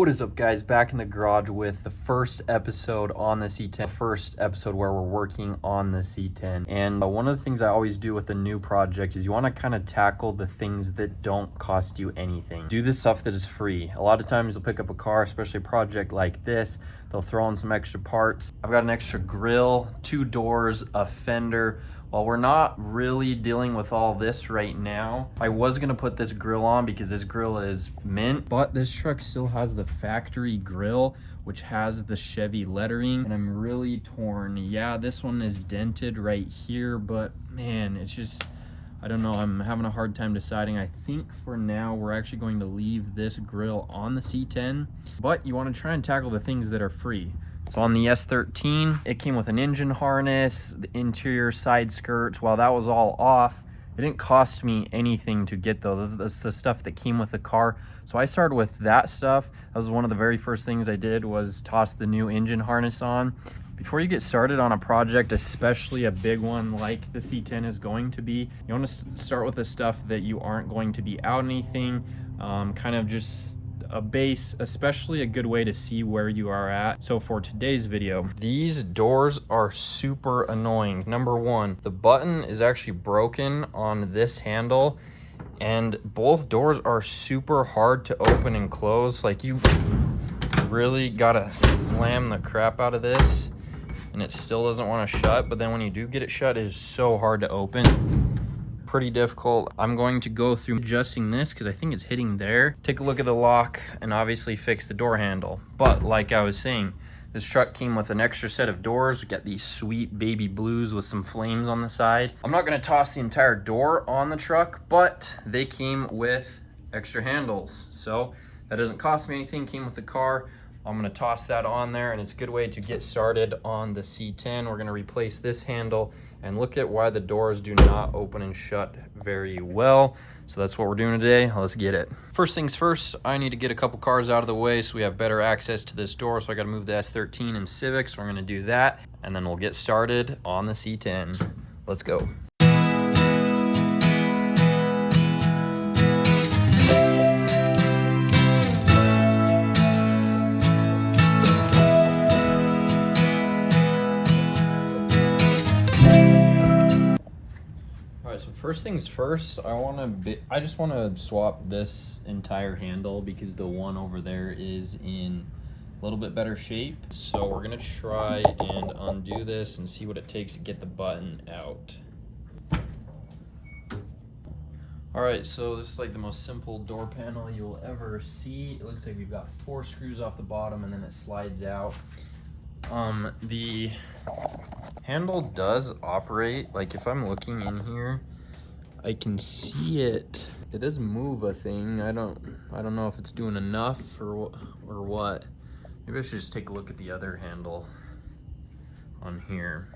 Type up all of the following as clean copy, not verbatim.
What is up, guys? Back in the garage with the first episode on the C10, first episode where we're working on the C10. And one of the things I always do with a new project is you want to kind of tackle the things that don't cost you anything. Do the stuff that is free. A lot of times you'll pick up a car, especially a project like this, they'll throw in some extra parts. I've got an extra grill, 2 doors, a fender. While we're not really dealing with all this right now, I was gonna put this grill on because this grill is mint, but this truck still has the factory grill, which has the Chevy lettering, and I'm really torn. Yeah, this one is dented right here, but man, it's just, I don't know, I'm having a hard time deciding. I think for now, we're actually going to leave this grill on the C10, but you wanna try and tackle the things that are free. So on the S13, it came with an engine harness, the interior side skirts. While that was all off, it didn't cost me anything to get those. That's the stuff that came with the car. So I started with that stuff. That was one of the very first things I did, was toss the new engine harness on. Before you get started on a project, especially a big one like the C10 is going to be, you want to start with the stuff that you aren't going to be out anything, kind of just a base, especially a good way to see where you are at. So for today's video, these doors are super annoying. Number one, the button is actually broken on this handle, and both doors are super hard to open and close. Like, you really gotta slam the crap out of this and it still doesn't want to shut, but then when you do get it shut, it is so hard to open. Pretty difficult. I'm going to go through adjusting this because I think it's hitting there. Take a look at the lock and obviously fix the door handle. But like I was saying, this truck came with an extra set of doors. We got these sweet baby blues with some flames on the side. I'm not gonna toss the entire door on the truck, but they came with extra handles. So that doesn't cost me anything, came with the car. I'm gonna toss that on there, and it's a good way to get started on the C10. We're gonna replace this handle and look at why the doors do not open and shut very well. So that's what we're doing today. Let's get it. First things first, I need to get a couple cars out of the way so we have better access to this door. So I gotta move the S13 and Civic, so we're gonna do that, and then we'll get started on the C10. Let's go. So first things first, I just want to swap this entire handle because the one over there is in a little bit better shape. So we're gonna try and undo this and see what it takes to get the button out. All right, so this is like the most simple door panel you'll ever see. It looks like we've got 4 screws off the bottom and then it slides out. The handle does operate. Like, if I'm looking in here, I can see it. It does move a thing. I don't know if it's doing enough or what. Maybe I should just take a look at the other handle on here.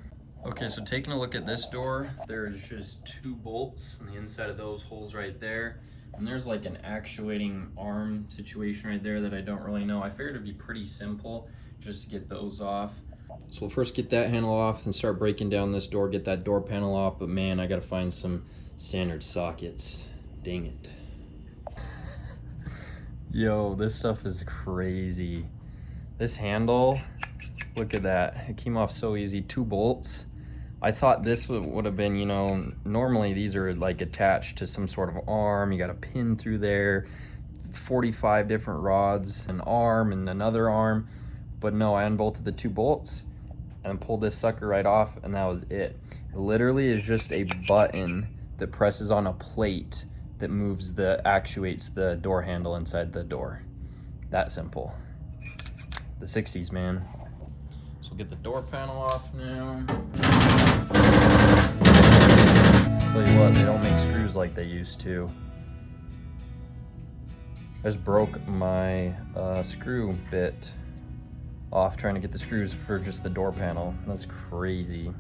Okay, so taking a look at this door, there's just 2 bolts on the inside of those holes right there. And there's like an actuating arm situation right there that I don't really know. I figured it'd be pretty simple just to get those off. So we'll first get that handle off and start breaking down this door, get that door panel off, but man, I gotta find some standard sockets. Dang it. Yo, this stuff is crazy. This handle, look at that. It came off so easy, 2 bolts. I thought this would have been, you know, normally these are like attached to some sort of arm. You got a pin through there, 45 different rods, an arm and another arm. But no, I unbolted the 2 bolts and pulled this sucker right off, and that was it. It literally is just a button that presses on a plate that actuates the door handle inside the door. That simple. The 60s, man. So we'll get the door panel off now. Tell you what, they don't make screws like they used to. I just broke my screw bit off trying to get the screws for just the door panel. That's crazy.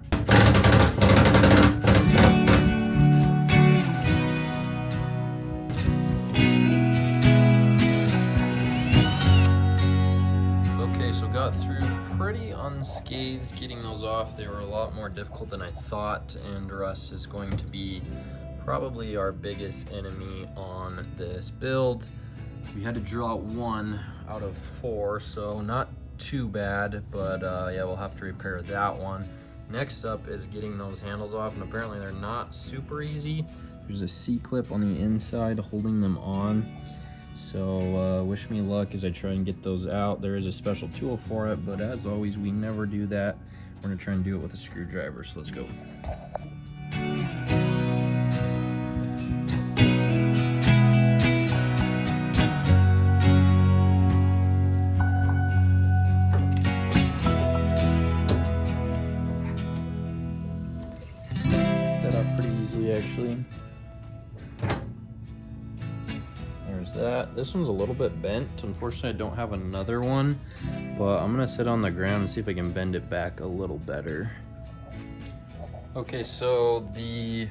Okay, so got through pretty unscathed getting those off. They were a lot more difficult than I thought, and rust is going to be probably our biggest enemy on this build. We had to drill out one. out of 4, so not too bad, but yeah, we'll have to repair that one. Next up is getting those handles off, and apparently they're not super easy. There's a C-clip on the inside holding them on, so wish me luck as I try and get those out. There is a special tool for it, but as always, we never do that. We're gonna try and do it with a screwdriver, so let's go. Actually, there's that. This one's a little bit bent. Unfortunately, I don't have another one, but I'm gonna sit on the ground and see if I can bend it back a little better. Okay, so the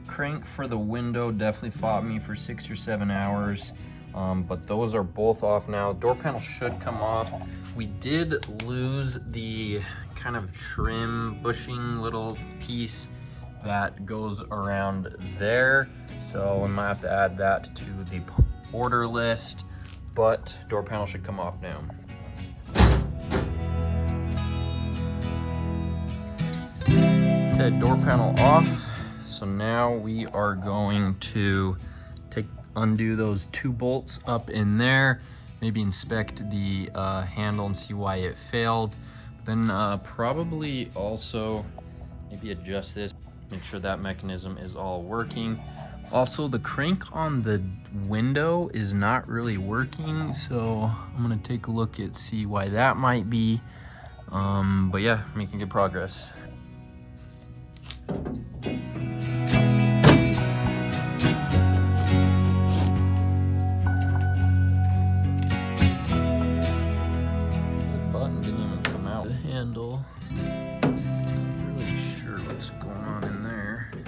crank for the window definitely fought me for 6 or 7 hours, but those are both off now. Door panel should come off. We did lose the kind of trim bushing little piece that goes around there, so we might have to add that to the order list, but door panel should come off now. Okay, door panel off. So now we are going to undo those 2 bolts up in there, maybe inspect the handle and see why it failed. Then probably also maybe adjust this, make sure that mechanism is all working. Also, the crank on the window is not really working, so I'm gonna take a look at see why that might be. But yeah, making good progress. The button didn't even come out. The handle.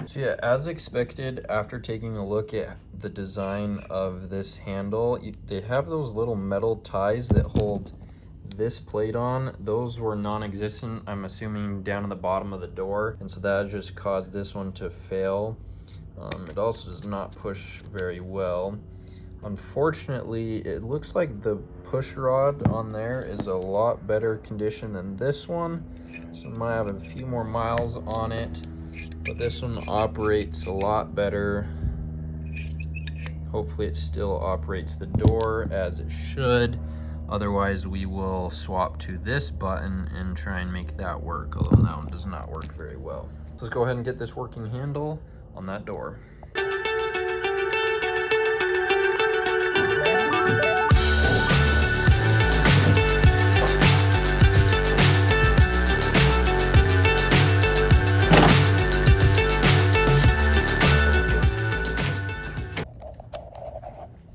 So yeah, as expected, after taking a look at the design of this handle, they have those little metal ties that hold this plate on. Those were non-existent, I'm assuming, down at the bottom of the door, and so that just caused this one to fail. It also does not push very well. Unfortunately, it looks like the push rod on there is a lot better condition than this one, so it might have a few more miles on it. But this one operates a lot better. Hopefully it still operates the door as it should. Otherwise, we will swap to this button and try and make that work, although that one does not work very well. Let's go ahead and get this working handle on that door.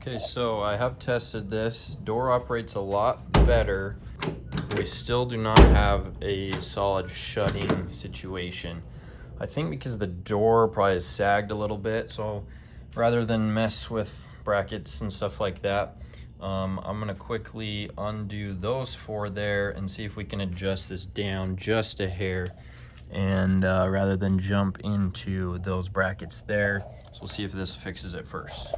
Okay, so I have tested this. Door operates a lot better. We still do not have a solid shutting situation. I think because the door probably has sagged a little bit, so rather than mess with brackets and stuff like that, I'm gonna quickly undo those 4 there and see if we can adjust this down just a hair, and rather than jump into those brackets there. So we'll see if this fixes it first.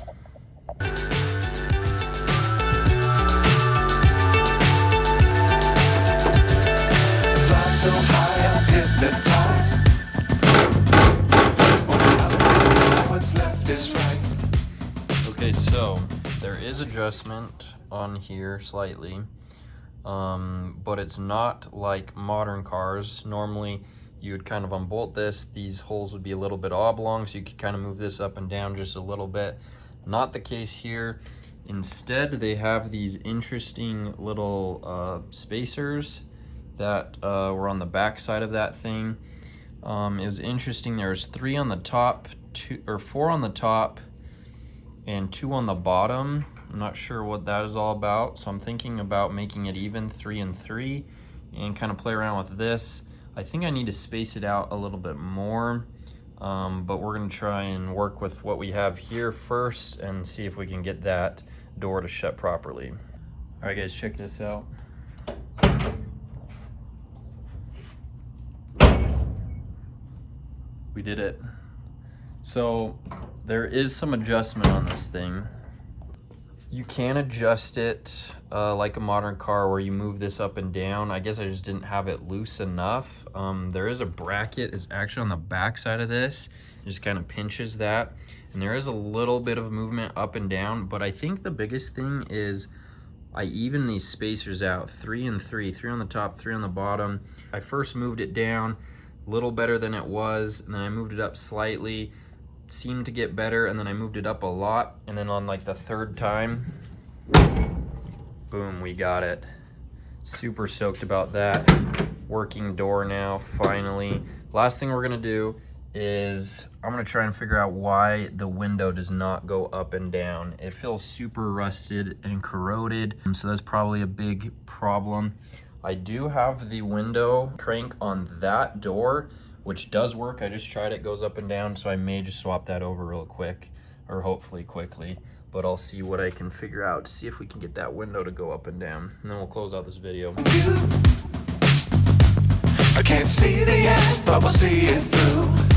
So high, I'm hypnotized. What's left is right. Okay, so there is adjustment on here slightly, but it's not like modern cars. Normally you would kind of unbolt this, these holes would be a little bit oblong, so you could kind of move this up and down just a little bit. Not the case here. Instead, they have these interesting little spacers that were on the back side of that thing. It was interesting. There's 3 on the top, 4 on the top, and 2 on the bottom. I'm not sure what that is all about, so I'm thinking about making it even 3 and 3 and kind of play around with this. I think I need to space it out a little bit more, but we're gonna try and work with what we have here first and see if we can get that door to shut properly. All right, guys, check this out. We did it. So there is some adjustment on this thing. You can adjust it like a modern car where you move this up and down. I guess I just didn't have it loose enough. There is a bracket, it's actually on the back side of this. It just kind of pinches that. And there is a little bit of movement up and down, but I think the biggest thing is I even these spacers out, 3 and 3, 3 on the top, 3 on the bottom. I first moved it down a little better than it was, and then I moved it up slightly. Seemed to get better, and then I moved it up a lot, and then on like the third time, boom, we got it. Super stoked about that. Working door now, finally. Last thing we're gonna do is I'm gonna try and figure out why the window does not go up and down. It feels super rusted and corroded, so that's probably a big problem. I do have the window crank on that door, which does work. I just tried it, goes up and down, so I may just swap that over real quick, or hopefully quickly, but I'll see what I can figure out to see if we can get that window to go up and down, and then we'll close out this video. I can't see the end, but we'll see it through.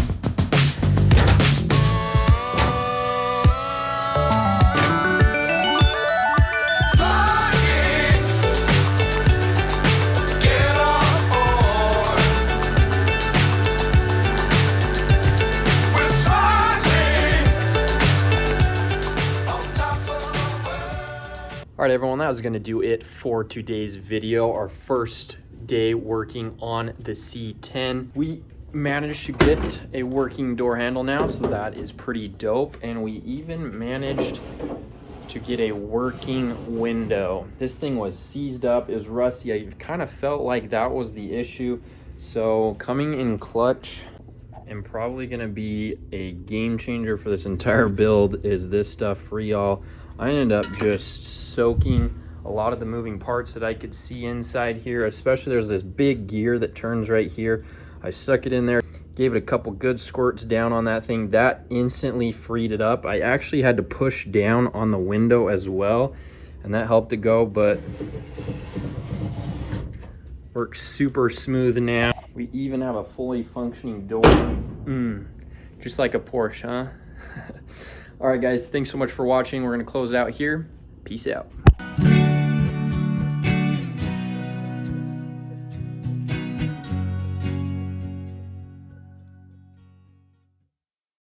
All right, everyone, that was gonna do it for today's video, our first day working on the C10. We managed to get a working door handle now, so that is pretty dope. And we even managed to get a working window. This thing was seized up, it was rusty. I kind of felt like that was the issue. So coming in clutch and probably gonna be a game changer for this entire build is this stuff for y'all. I ended up just soaking a lot of the moving parts that I could see inside here, especially there's this big gear that turns right here. I stuck it in there, gave it a couple good squirts down on that thing. That instantly freed it up. I actually had to push down on the window as well, and that helped it go, but works super smooth now. We even have a fully functioning door. Just like a Porsche, huh? All right, guys, thanks so much for watching. We're gonna close out here. Peace out.